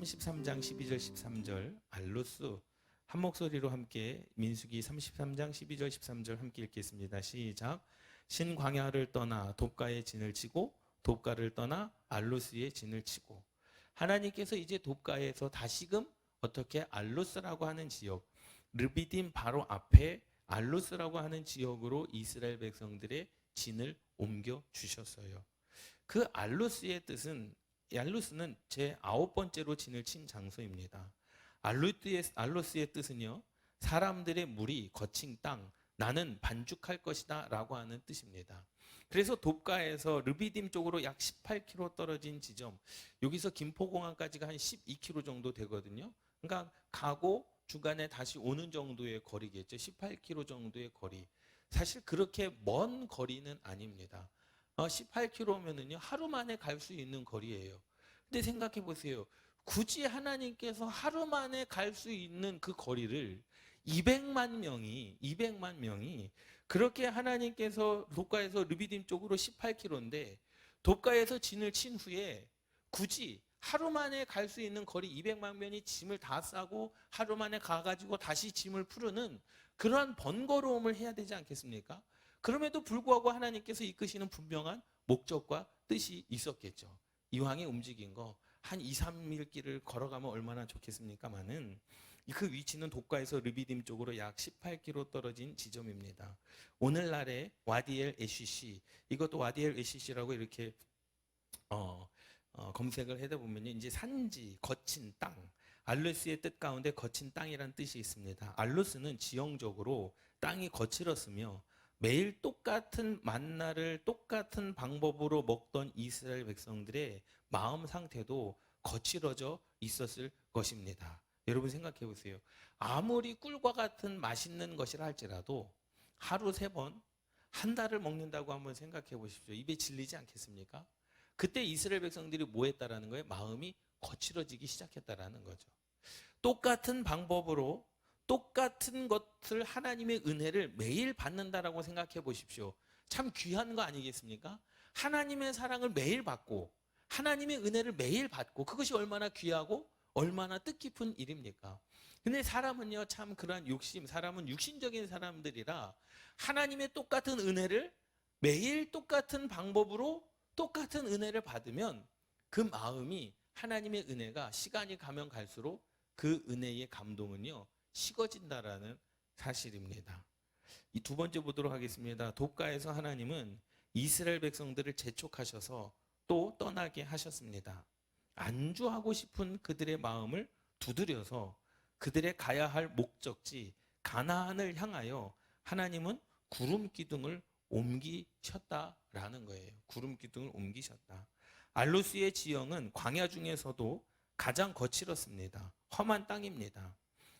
33장 12절 13절 알루스 한 목소리로 함께 민수기 33장 12절 13절 함께 읽겠습니다. 시작. 신 광야를 떠나 돕가의 진을 치고 돕가를 떠나 알루스의 진을 치고. 하나님께서 이제 돕가에서 다시금 어떻게 알루스라고 하는 지역, 르비딤 바로 앞에 알루스라고 하는 지역으로 이스라엘 백성들의 진을 옮겨 주셨어요. 그 알루스는 제 9번째로 진을 친 장소입니다. 알루스의 뜻은요, 사람들의 물이 거친 땅, 나는 반죽할 것이다 라고 하는 뜻입니다. 그래서 돕가에서 르비딤 쪽으로 약 18km 떨어진 지점, 여기서 김포공항까지가 한 12km 정도 되거든요. 그러니까 가고 주간에 다시 오는 정도의 거리겠죠. 18km 정도의 거리. 사실 그렇게 먼 거리는 아닙니다. 18km면은요, 하루 만에 갈 수 있는 거리예요. 근데 생각해 보세요. 굳이 하나님께서 하루 만에 갈 수 있는 그 거리를 200만 명이 그렇게 하나님께서 돕가에서 르비딤 쪽으로 18km인데 돕가에서 진을 친 후에 굳이 하루 만에 갈 수 있는 거리 200만 명이 짐을 다 싸고 하루 만에 가가지고 다시 짐을 푸르는 그러한 번거로움을 해야 되지 않겠습니까? 그럼에도 불구하고 하나님께서 이끄시는 분명한 목적과 뜻이 있었겠죠. 이왕에 움직인 거 한 2, 3일 길을 걸어가면 얼마나 좋겠습니까마는 그 위치는 돕가에서 르비딤 쪽으로 약 18km 떨어진 지점입니다. 오늘날의 와디엘 에시시, 이것도 와디엘 에시시라고 이렇게 검색을 해다 보면 이제 산지, 거친 땅, 알루스의 뜻 가운데 거친 땅이란 뜻이 있습니다. 알루스는 지형적으로 땅이 거칠었으며 매일 똑같은 만나를 똑같은 방법으로 먹던 이스라엘 백성들의 마음 상태도 거칠어져 있었을 것입니다. 여러분 생각해 보세요. 아무리 꿀과 같은 맛있는 것이라 할지라도 하루 3번, 한 달을 먹는다고 한번 생각해 보십시오. 입에 질리지 않겠습니까? 그때 이스라엘 백성들이 뭐 했다라는 거예요? 마음이 거칠어지기 시작했다라는 거죠. 똑같은 방법으로 똑같은 것을 하나님의 은혜를 매일 받는다라고 생각해 보십시오. 참 귀한 거 아니겠습니까? 하나님의 사랑을 매일 받고 하나님의 은혜를 매일 받고 그것이 얼마나 귀하고 얼마나 뜻깊은 일입니까? 근데 사람은요, 참 그러한 사람은 육신적인 사람들이라 하나님의 똑같은 은혜를 매일 똑같은 방법으로 똑같은 은혜를 받으면 그 마음이 하나님의 은혜가 시간이 가면 갈수록 그 은혜의 감동은요, 식어진다라는 사실입니다. 이 2번째 보도록 하겠습니다. 돕가에서 하나님은 이스라엘 백성들을 재촉하셔서 또 떠나게 하셨습니다. 안주하고 싶은 그들의 마음을 두드려서 그들의 가야 할 목적지 가나안을 향하여 하나님은 구름 기둥을 옮기셨다라는 거예요. 구름 기둥을 옮기셨다. 알루스의 지형은 광야 중에서도 가장 거칠었습니다. 험한 땅입니다.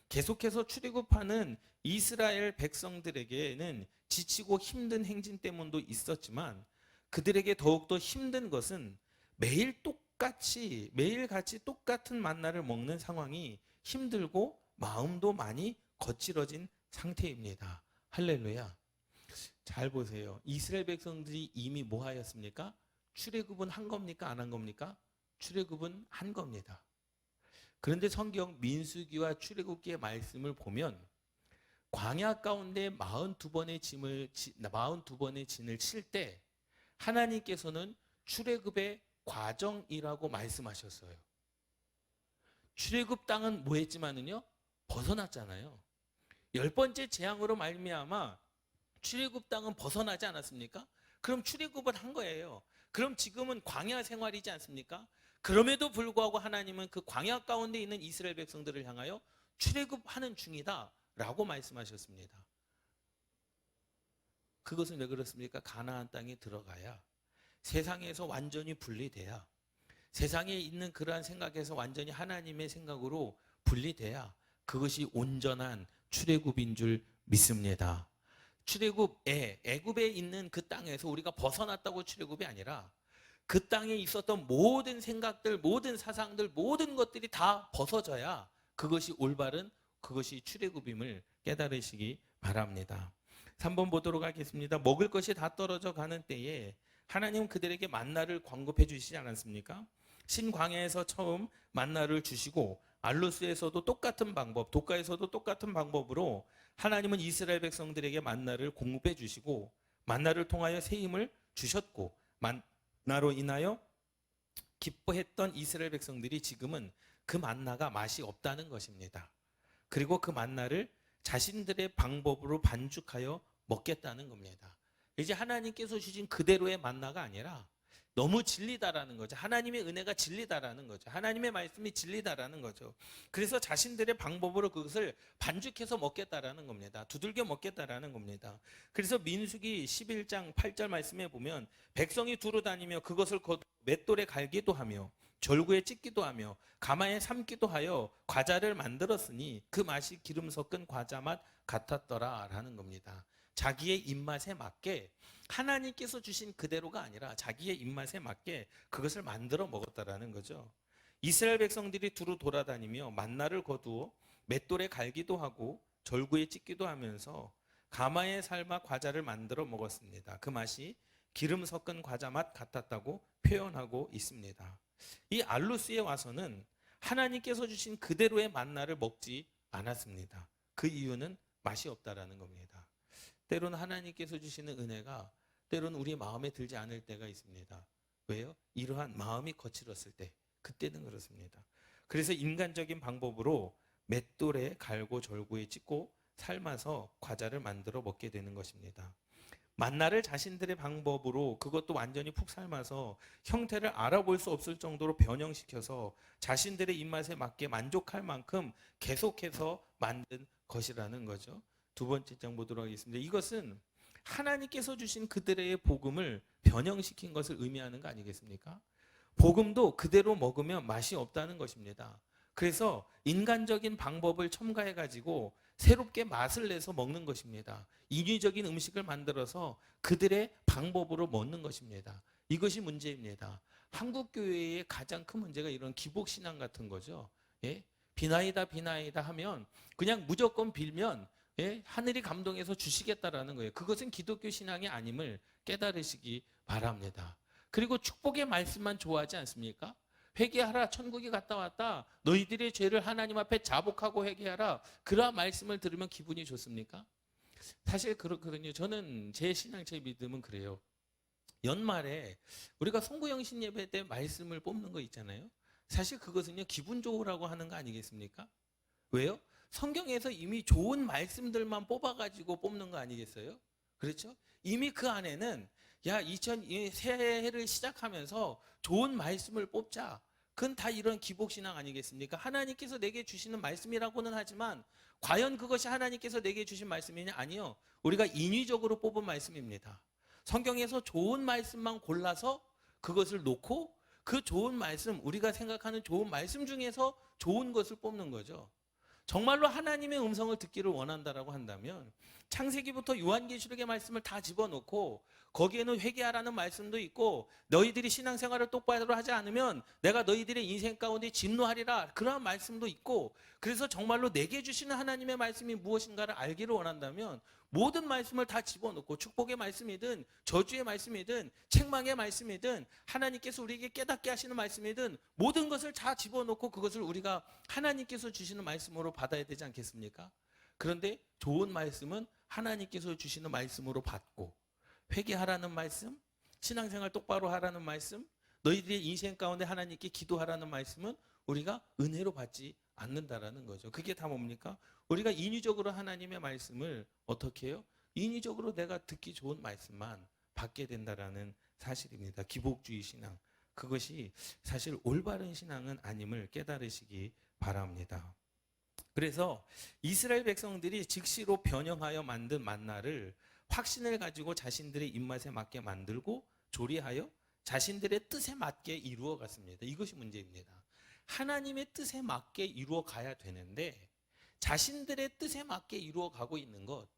계속해서 출애굽하는 이스라엘 백성들에게는 지치고 힘든 행진 때문도 있었지만 그들에게 더욱더 힘든 것은 매일같이 똑같은 만나를 먹는 상황이 힘들고 마음도 많이 거칠어진 상태입니다. 할렐루야. 잘 보세요. 이스라엘 백성들이 이미 뭐 하였습니까? 출애굽은 한 겁니까? 안 한 겁니까? 출애굽은 한 겁니다. 그런데 성경 민수기와 출애굽기의 말씀을 보면 광야 가운데 42번의 진을 칠 때 하나님께서는 출애굽의 과정이라고 말씀하셨어요. 출애굽 땅은 뭐 했지만은요, 벗어났잖아요. 10번째 재앙으로 말미암아 출애굽 땅은 벗어나지 않았습니까? 그럼 출애굽을 한 거예요. 그럼 지금은 광야 생활이지 않습니까? 그럼에도 불구하고 하나님은 그 광야 가운데 있는 이스라엘 백성들을 향하여 출애굽하는 중이다 라고 말씀하셨습니다. 그것은 왜 그렇습니까? 가나안 땅에 들어가야, 세상에서 완전히 분리돼야, 세상에 있는 그러한 생각에서 완전히 하나님의 생각으로 분리돼야 그것이 온전한 출애굽인 줄 믿습니다. 애굽에 있는 그 땅에서 우리가 벗어났다고 출애굽이 아니라 그 땅에 있었던 모든 생각들, 모든 사상들, 모든 것들이 다 벗어져야 그것이 올바른, 그것이 출애굽임을 깨달으시기 바랍니다. 3번 보도록 하겠습니다. 먹을 것이 다 떨어져 가는 때에 하나님은 그들에게 만나를 공급해 주시지 않았습니까? 신광야에서 처음 만나를 주시고 알루스에서도 똑같은 방법, 독가에서도 똑같은 방법으로 하나님은 이스라엘 백성들에게 만나를 공급해 주시고 만나를 통하여 새 힘을 주셨고 만나로 인하여 기뻐했던 이스라엘 백성들이 지금은 그 만나가 맛이 없다는 것입니다. 그리고 그 만나를 자신들의 방법으로 반죽하여 먹겠다는 겁니다. 이제 하나님께서 주신 그대로의 만나가 아니라 너무 진리다라는 거죠. 하나님의 은혜가 진리다라는 거죠. 하나님의 말씀이 진리다라는 거죠. 그래서 자신들의 방법으로 그것을 반죽해서 먹겠다라는 겁니다. 두들겨 먹겠다라는 겁니다. 그래서 민수기 11장 8절 말씀에 보면 백성이 두루 다니며 그것을 맷돌에 갈기도 하며 절구에 찢기도 하며 가마에 삶기도 하여 과자를 만들었으니 그 맛이 기름 섞은 과자 맛 같았더라라는 겁니다. 자기의 입맛에 맞게 하나님께서 주신 그대로가 아니라 자기의 입맛에 맞게 그것을 만들어 먹었다라는 거죠. 이스라엘 백성들이 두루 돌아다니며 만나를 거두어 맷돌에 갈기도 하고 절구에 찢기도 하면서 가마에 삶아 과자를 만들어 먹었습니다. 그 맛이 기름 섞은 과자 맛 같았다고 표현하고 있습니다. 이 알루스에 와서는 하나님께서 주신 그대로의 만나를 먹지 않았습니다. 그 이유는 맛이 없다라는 겁니다. 때로는 하나님께서 주시는 은혜가 때로는 우리 마음에 들지 않을 때가 있습니다. 왜요? 이러한 마음이 거칠었을 때, 그때는 그렇습니다. 그래서 인간적인 방법으로 맷돌에 갈고 절구에 찢고 삶아서 과자를 만들어 먹게 되는 것입니다. 만나를 자신들의 방법으로 그것도 완전히 푹 삶아서 형태를 알아볼 수 없을 정도로 변형시켜서 자신들의 입맛에 맞게 만족할 만큼 계속해서 만든 것이라는 거죠. 두 번째 장 보도록 하겠습니다. 이것은 하나님께서 주신 그들의 복음을 변형시킨 것을 의미하는 거 아니겠습니까? 복음도 그대로 먹으면 맛이 없다는 것입니다. 그래서 인간적인 방법을 첨가해가지고 새롭게 맛을 내서 먹는 것입니다. 인위적인 음식을 만들어서 그들의 방법으로 먹는 것입니다. 이것이 문제입니다. 한국 교회의 가장 큰 문제가 이런 기복신앙 같은 거죠. 예? 비나이다 비나이다 하면 그냥 무조건 빌면 예? 하늘이 감동해서 주시겠다라는 거예요. 그것은 기독교 신앙이 아님을 깨달으시기 바랍니다. 그리고 축복의 말씀만 좋아하지 않습니까? 회개하라, 천국이 갔다 왔다, 너희들의 죄를 하나님 앞에 자복하고 회개하라, 그러한 말씀을 들으면 기분이 좋습니까? 사실 그렇거든요. 저는 제 신앙, 제 믿음은 그래요. 연말에 우리가 송구영신 예배 때 말씀을 뽑는 거 있잖아요. 사실 그것은요, 기분 좋으라고 하는 거 아니겠습니까? 왜요? 성경에서 이미 좋은 말씀들만 뽑아가지고 뽑는 거 아니겠어요? 그렇죠? 이미 그 안에는 야, 새해를 시작하면서 좋은 말씀을 뽑자. 그건 다 이런 기복신앙 아니겠습니까? 하나님께서 내게 주시는 말씀이라고는 하지만 과연 그것이 하나님께서 내게 주신 말씀이냐? 아니요. 우리가 인위적으로 뽑은 말씀입니다. 성경에서 좋은 말씀만 골라서 그것을 놓고 그 좋은 말씀, 우리가 생각하는 좋은 말씀 중에서 좋은 것을 뽑는 거죠. 정말로 하나님의 음성을 듣기를 원한다라고 한다면 창세기부터 요한계시록의 말씀을 다 집어넣고 거기에는 회개하라는 말씀도 있고 너희들이 신앙생활을 똑바로 하지 않으면 내가 너희들의 인생 가운데 진노하리라, 그러한 말씀도 있고, 그래서 정말로 내게 주시는 하나님의 말씀이 무엇인가를 알기를 원한다면 모든 말씀을 다 집어넣고 축복의 말씀이든 저주의 말씀이든 책망의 말씀이든 하나님께서 우리에게 깨닫게 하시는 말씀이든 모든 것을 다 집어넣고 그것을 우리가 하나님께서 주시는 말씀으로 받아야 되지 않겠습니까? 그런데 좋은 말씀은 하나님께서 주시는 말씀으로 받고 회개하라는 말씀, 신앙생활 똑바로 하라는 말씀, 너희들의 인생 가운데 하나님께 기도하라는 말씀은 우리가 은혜로 받지 않는다라는 거죠. 그게 다 뭡니까? 우리가 인위적으로 하나님의 말씀을 어떻게 해요? 인위적으로 내가 듣기 좋은 말씀만 받게 된다라는 사실입니다. 기복주의 신앙. 그것이 사실 올바른 신앙은 아님을 깨달으시기 바랍니다. 그래서 이스라엘 백성들이 즉시로 변형하여 만든 만나를 확신을 가지고 자신들의 입맛에 맞게 만들고 조리하여 자신들의 뜻에 맞게 이루어 갔습니다. 이것이 문제입니다. 하나님의 뜻에 맞게 이루어 가야 되는데 자신들의 뜻에 맞게 이루어 가고 있는 것,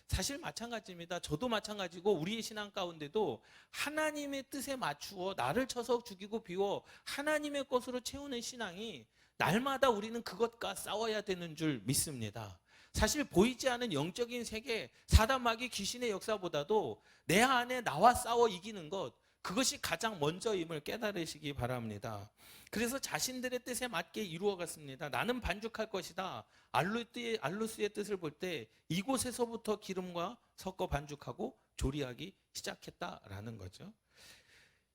사실 마찬가지입니다. 저도 마찬가지고 우리의 신앙 가운데도 하나님의 뜻에 맞추어 나를 쳐서 죽이고 비워 하나님의 것으로 채우는 신앙이 날마다 우리는 그것과 싸워야 되는 줄 믿습니다. 사실 보이지 않은 영적인 세계, 사단 마귀 귀신의 역사보다도 내 안에 나와 싸워 이기는 것, 그것이 가장 먼저임을 깨달으시기 바랍니다. 그래서 자신들의 뜻에 맞게 이루어갔습니다. 나는 반죽할 것이다. 알루스의 뜻을 볼 때 이곳에서부터 기름과 섞어 반죽하고 조리하기 시작했다라는 거죠.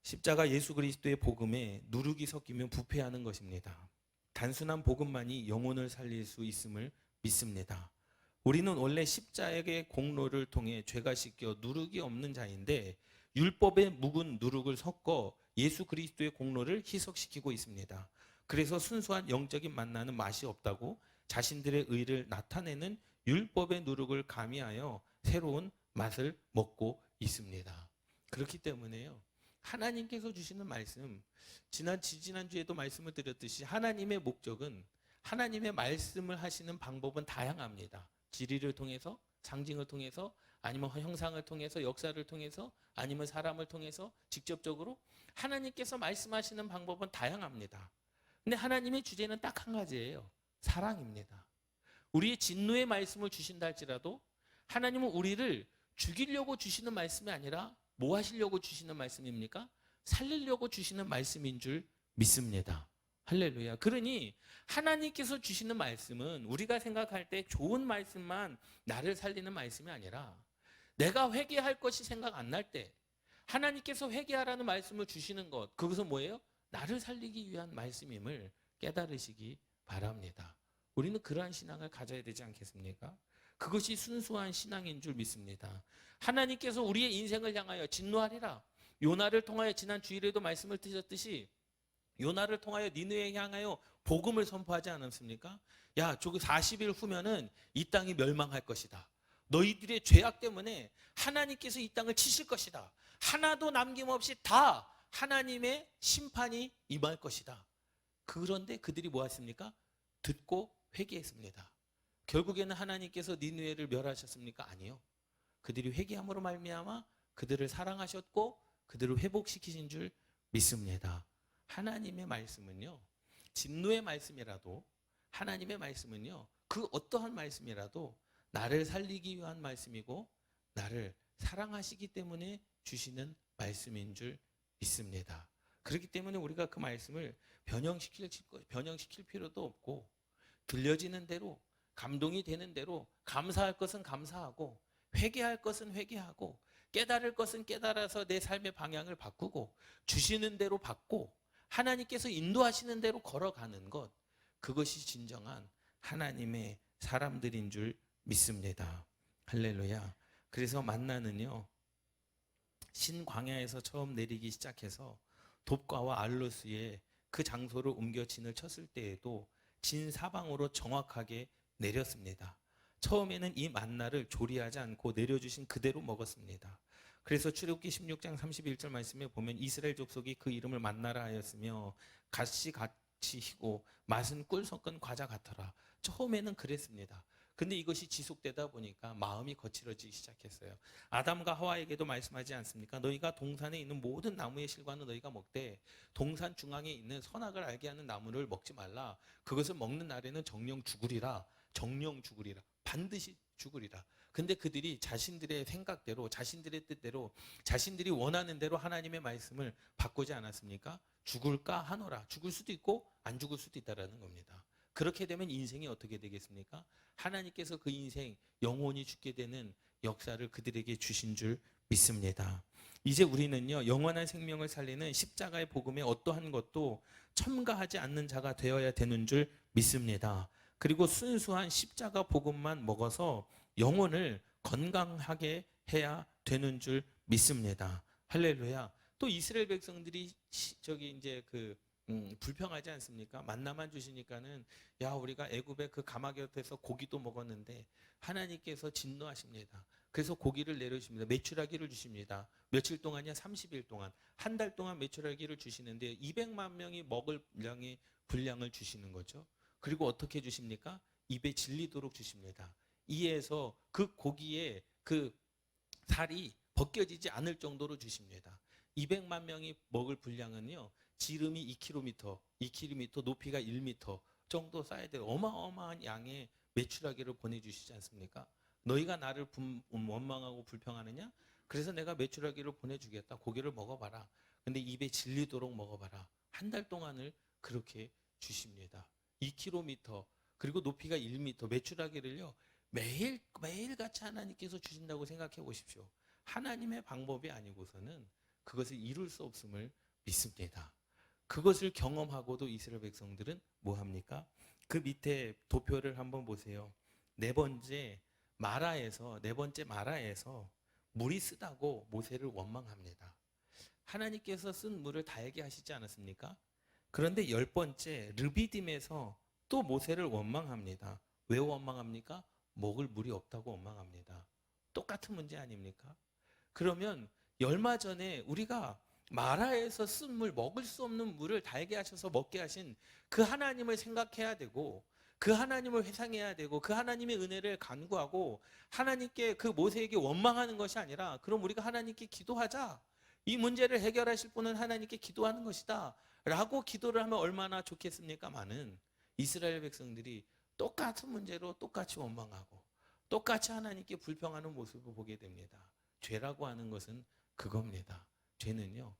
십자가 예수 그리스도의 복음에 누룩이 섞이면 부패하는 것입니다. 단순한 복음만이 영혼을 살릴 수 있음을 믿습니다. 우리는 원래 십자가의 공로를 통해 죄가 씻겨 누룩이 없는 자인데 율법에 묵은 누룩을 섞어 예수 그리스도의 공로를 희석시키고 있습니다. 그래서 순수한 영적인 만나는 맛이 없다고 자신들의 의를 나타내는 율법의 누룩을 가미하여 새로운 맛을 먹고 있습니다. 그렇기 때문에요, 하나님께서 주시는 말씀, 지난주에도 말씀을 드렸듯이 하나님의 목적은, 하나님의 말씀을 하시는 방법은 다양합니다. 지리를 통해서, 상징을 통해서, 아니면 형상을 통해서, 역사를 통해서, 아니면 사람을 통해서 직접적으로 하나님께서 말씀하시는 방법은 다양합니다. 근데 하나님의 주제는 딱 한 가지예요. 사랑입니다. 우리의 진노의 말씀을 주신다 할지라도 하나님은 우리를 죽이려고 주시는 말씀이 아니라 뭐 하시려고 주시는 말씀입니까? 살리려고 주시는 말씀인 줄 믿습니다. 할렐루야. 그러니 하나님께서 주시는 말씀은 우리가 생각할 때 좋은 말씀만 나를 살리는 말씀이 아니라, 내가 회개할 것이 생각 안 날 때 하나님께서 회개하라는 말씀을 주시는 것, 그것은 뭐예요? 나를 살리기 위한 말씀임을 깨달으시기 바랍니다. 우리는 그러한 신앙을 가져야 되지 않겠습니까? 그것이 순수한 신앙인 줄 믿습니다. 하나님께서 우리의 인생을 향하여 진노하리라. 요나를 통하여, 지난 주일에도 말씀을 드렸듯이 요나를 통하여 니느웨에 향하여 복음을 선포하지 않았습니까? 야, 저기 40일 후면은 이 땅이 멸망할 것이다. 너희들의 죄악 때문에 하나님께서 이 땅을 치실 것이다. 하나도 남김없이 다 하나님의 심판이 임할 것이다. 그런데 그들이 뭐 했습니까? 듣고 회개했습니다. 결국에는 하나님께서 니느웨를 멸하셨습니까? 아니요. 그들이 회개함으로 말미암아 그들을 사랑하셨고 그들을 회복시키신 줄 믿습니다. 하나님의 말씀은요, 진노의 말씀이라도, 하나님의 말씀은요, 그 어떠한 말씀이라도 나를 살리기 위한 말씀이고 나를 사랑하시기 때문에 주시는 말씀인 줄 믿습니다. 그렇기 때문에 우리가 그 말씀을 변형시킬 필요도 없고, 들려지는 대로, 감동이 되는 대로 감사할 것은 감사하고, 회개할 것은 회개하고, 깨달을 것은 깨달아서 내 삶의 방향을 바꾸고, 주시는 대로 받고, 하나님께서 인도하시는 대로 걸어가는 것, 그것이 진정한 하나님의 사람들인 줄 믿습니다. 할렐루야. 그래서 만나는요, 신광야에서 처음 내리기 시작해서 돕가와 알로스에 그 장소를 옮겨 진을 쳤을 때에도 진 사방으로 정확하게 내렸습니다. 처음에는 이 만나를 조리하지 않고 내려주신 그대로 먹었습니다. 그래서 출애굽기 16장 31절 말씀에 보면 이스라엘 족속이 그 이름을 만나라 하였으며 갓이 같이 희고 맛은 꿀 섞은 과자 같더라. 처음에는 그랬습니다. 근데 이것이 지속되다 보니까 마음이 거칠어지기 시작했어요. 아담과 하와에게도 말씀하지 않습니까? 너희가 동산에 있는 모든 나무의 실과는 너희가 먹되 동산 중앙에 있는 선악을 알게 하는 나무를 먹지 말라. 그것을 먹는 날에는 정령 죽으리라. 정령 죽으리라. 반드시 죽으리라. 근데 그들이 자신들의 생각대로, 자신들의 뜻대로, 자신들이 원하는 대로 하나님의 말씀을 바꾸지 않았습니까? 죽을까 하노라. 죽을 수도 있고 안 죽을 수도 있다라는 겁니다. 그렇게 되면 인생이 어떻게 되겠습니까? 하나님께서 그 인생 영원히 죽게 되는 역사를 그들에게 주신 줄 믿습니다. 이제 우리는요, 영원한 생명을 살리는 십자가의 복음에 어떠한 것도 첨가하지 않는 자가 되어야 되는 줄 믿습니다. 그리고 순수한 십자가 복음만 먹어서 영혼을 건강하게 해야 되는 줄 믿습니다. 할렐루야. 또 이스라엘 백성들이 불평하지 않습니까? 만나만 주시니까는, 야, 우리가 애굽의 그 가마 곁에서 고기도 먹었는데 하나님께서 진노하십니다. 그래서 고기를 내려주십니다. 메추라기를 주십니다. 며칠 동안이야? 30일 동안. 한 달 동안 메추라기를 주시는데 200만 명이 먹을 양의 분량을 주시는 거죠. 그리고 어떻게 주십니까? 입에 질리도록 주십니다. 이에서 그 고기의 그 살이 벗겨지지 않을 정도로 주십니다. 200만 명이 먹을 분량은요, 지름이 2km, 높이가 1m 정도 쌓아야 돼요. 어마어마한 양의 메추라기를 보내주시지 않습니까? 너희가 나를 원망하고 불평하느냐? 그래서 내가 메추라기를 보내주겠다. 고기를 먹어봐라. 근데 입에 질리도록 먹어봐라. 한 달 동안을 그렇게 주십니다. 2km 그리고 높이가 1m 메추라기를요 매일 같이 하나님께서 주신다고 생각해 보십시오. 하나님의 방법이 아니고서는 그것을 이룰 수 없음을 믿습니다. 그것을 경험하고도 이스라엘 백성들은 뭐 합니까? 그 밑에 도표를 한번 보세요. 네 번째 마라에서 물이 쓰다고 모세를 원망합니다. 하나님께서 쓴 물을 달게 하시지 않았습니까? 그런데 10번째 르비딤에서 또 모세를 원망합니다. 왜 원망합니까? 먹을 물이 없다고 원망합니다. 똑같은 문제 아닙니까? 그러면 얼마 전에 우리가 마라에서 쓴 물, 먹을 수 없는 물을 달게 하셔서 먹게 하신 그 하나님을 생각해야 되고, 그 하나님을 회상해야 되고, 그 하나님의 은혜를 간구하고 하나님께 그 모세에게 원망하는 것이 아니라, 그럼 우리가 하나님께 기도하자. 이 문제를 해결하실 분은 하나님께 기도하는 것이다 라고 기도를 하면 얼마나 좋겠습니까? 많은 이스라엘 백성들이 똑같은 문제로 똑같이 원망하고 똑같이 하나님께 불평하는 모습을 보게 됩니다. 죄라고 하는 것은 그겁니다. 죄는요,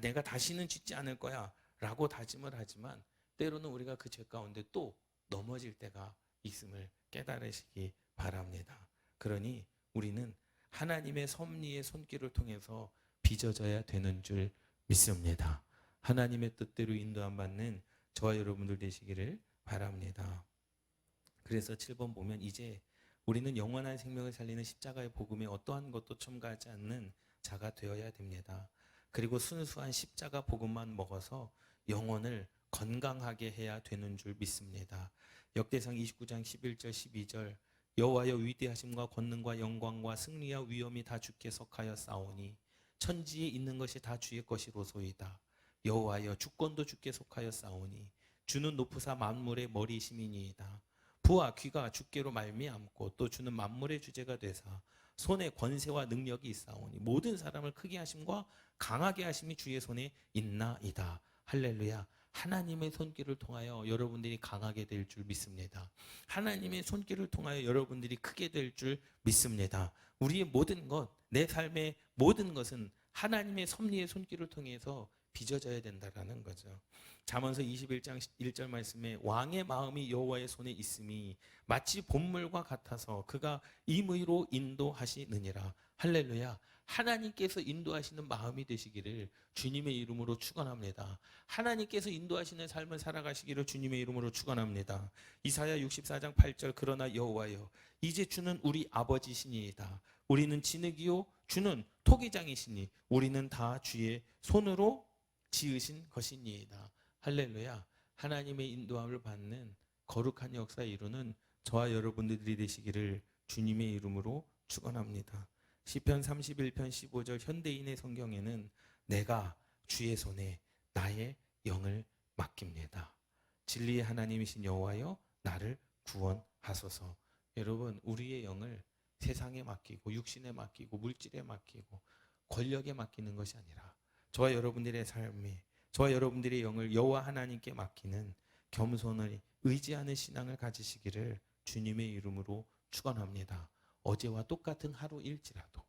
내가 다시는 짓지 않을 거야 라고 다짐을 하지만 때로는 우리가 그 죄 가운데 또 넘어질 때가 있음을 깨달으시기 바랍니다. 그러니 우리는 하나님의 섭리의 손길을 통해서 빚어져야 되는 줄 믿습니다. 하나님의 뜻대로 인도함 받는 저와 여러분들 되시기를 바랍니다. 그래서 7번 보면 이제 우리는 영원한 생명을 살리는 십자가의 복음에 어떠한 것도 첨가하지 않는 자가 되어야 됩니다. 그리고 순수한 십자가 복음만 먹어서 영혼을 건강하게 해야 되는 줄 믿습니다. 역대상 29장 11절 12절 여호와여 위대하심과 권능과 영광과 승리와 위엄이 다 주께 속하여 싸우니 천지에 있는 것이 다 주의 것이로소이다. 여호와여 주권도 주께 속하여 싸우니 주는 높으사 만물의 머리심이니이다. 부와 귀가 주께로 말미암고 또 주는 만물의 주제가 되사 손에 권세와 능력이 있사오니 모든 사람을 크게 하심과 강하게 하심이 주의 손에 있나이다. 할렐루야. 하나님의 손길을 통하여 여러분들이 강하게 될 줄 믿습니다. 하나님의 손길을 통하여 여러분들이 크게 될 줄 믿습니다. 우리의 모든 것, 내 삶의 모든 것은 하나님의 섭리의 손길을 통해서 빚어져야 된다라는 거죠. 잠언서 21장 1절 말씀에 왕의 마음이 여호와의 손에 있음이 마치 봇물과 같아서 그가 임의로 인도하시느니라. 할렐루야. 하나님께서 인도하시는 마음이 되시기를 주님의 이름으로 축원합니다. 하나님께서 인도하시는 삶을 살아가시기를 주님의 이름으로 축원합니다. 이사야 64장 8절 그러나 여호와여 이제 주는 우리 아버지시니이다. 우리는 진흙이요 주는 토기장이시니 우리는 다 주의 손으로 지으신 것이니이다. 할렐루야. 하나님의 인도함을 받는 거룩한 역사에 이루는 저와 여러분들이 되시기를 주님의 이름으로 축원합니다. 시편 31편 15절 현대인의 성경에는 내가 주의 손에 나의 영을 맡깁니다. 진리의 하나님이신 여호와여 나를 구원하소서. 여러분 우리의 영을 세상에 맡기고 육신에 맡기고 물질에 맡기고 권력에 맡기는 것이 아니라 저와 여러분들의 삶에 저와 여러분들의 영을 여호와 하나님께 맡기는 겸손을 의지하는 신앙을 가지시기를 주님의 이름으로 축원합니다. 어제와 똑같은 하루일지라도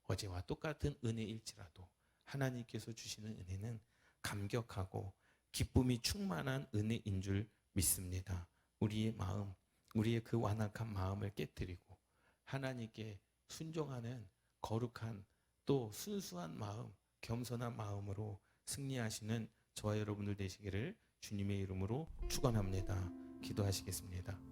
어제와 똑같은 은혜일지라도 하나님께서 주시는 은혜는 감격하고 기쁨이 충만한 은혜인 줄 믿습니다. 우리의 마음, 우리의 그 완악한 마음을 깨뜨리고 하나님께 순종하는 거룩한 또 순수한 마음, 겸손한 마음으로 승리하시는 저와 여러분들 되시기를 주님의 이름으로 축원합니다. 기도하시겠습니다.